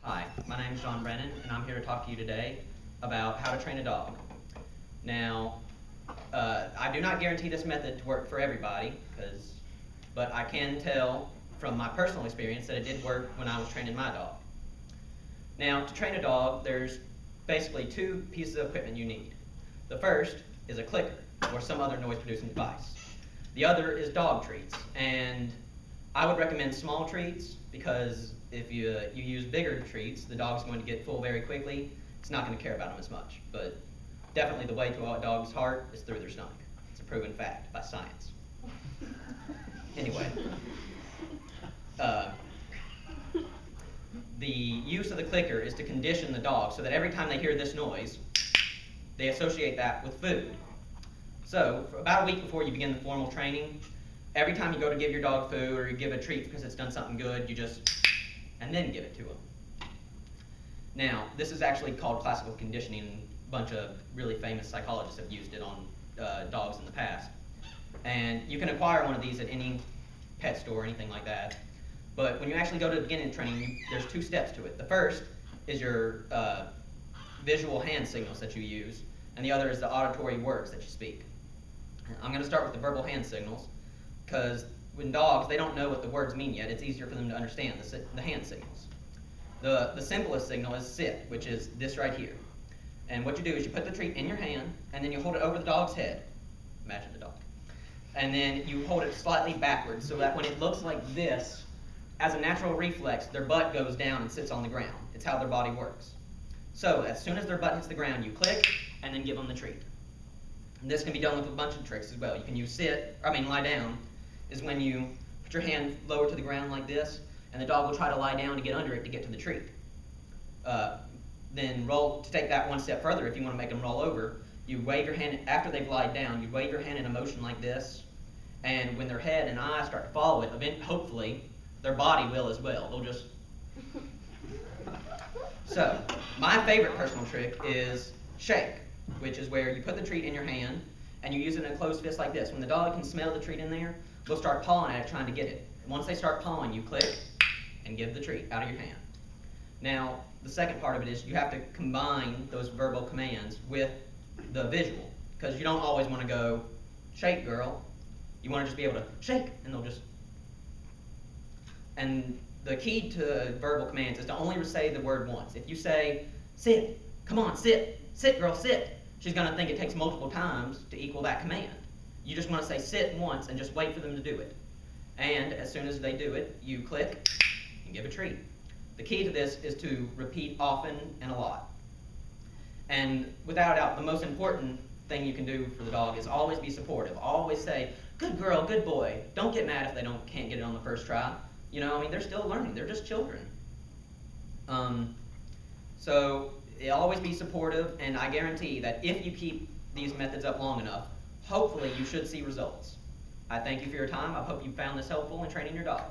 Hi, my name is John Brennan, and I'm here to talk to you today about how to train a dog. Now, I do not guarantee this method to work for everybody, but I can tell from my personal experience that it did work when I was training my dog. Now, to train a dog, there's basically two pieces of equipment you need. The first is a clicker, or some other noise-producing device. The other is dog treats, and I would recommend small treats because if you use bigger treats, the dog's going to get full very quickly. It's not going to care about them as much. But definitely the way to a dog's heart is through their stomach. It's a proven fact by science. Anyway, the use of the clicker is to condition the dog so that every time they hear this noise, they associate that with food. So, for about a week before you begin the formal training, every time you go to give your dog food or you give a treat because it's done something good, you just, and then give it to them. Now, this is actually called classical conditioning, and a bunch of really famous psychologists have used it on dogs in the past. And you can acquire one of these at any pet store or anything like that. But when you actually go to the beginning of training, there's two steps to it. The first is your visual hand signals that you use, and the other is the auditory words that you speak. I'm going to start with the verbal hand signals, because when dogs, they don't know what the words mean yet. It's easier for them to understand the hand signals. The simplest signal is sit, which is this right here. And what you do is you put the treat in your hand, and then you hold it over the dog's head. Imagine the dog. And then you hold it slightly backwards so that when it looks like this, as a natural reflex, their butt goes down and sits on the ground. It's how their body works. So as soon as their butt hits the ground, you click, and then give them the treat. And this can be done with a bunch of tricks as well. You can use lie down, is when you put your hand lower to the ground like this, and the dog will try to lie down to get under it to get to the treat. Then to take that one step further, if you want to make them roll over, you wave your hand, after they've lied down, you wave your hand in a motion like this, and when their head and eyes start to follow it, hopefully, their body will as well. They'll just... So, my favorite personal trick is shake, which is where you put the treat in your hand, and you use it in a closed fist like this. When the dog can smell the treat in there, they'll start pawing at it, trying to get it. And once they start pawing, you click and give the treat out of your hand. Now, the second part of it is you have to combine those verbal commands with the visual, because you don't always want to go, shake, girl. You want to just be able to shake, and they'll just... And the key to verbal commands is to only say the word once. If you say, sit, come on, sit, sit, girl, sit, she's going to think it takes multiple times to equal that command. You just want to say sit once and just wait for them to do it. And as soon as they do it, you click and give a treat. The key to this is to repeat often and a lot. And without a doubt, the most important thing you can do for the dog is always be supportive. Always say, good girl, good boy. Don't get mad if they can't get it on the first try. You know, I mean, they're still learning. They're just children. So always be supportive, and I guarantee that if you keep these methods up long enough, hopefully you should see results. I thank you for your time. I hope you found this helpful in training your dog.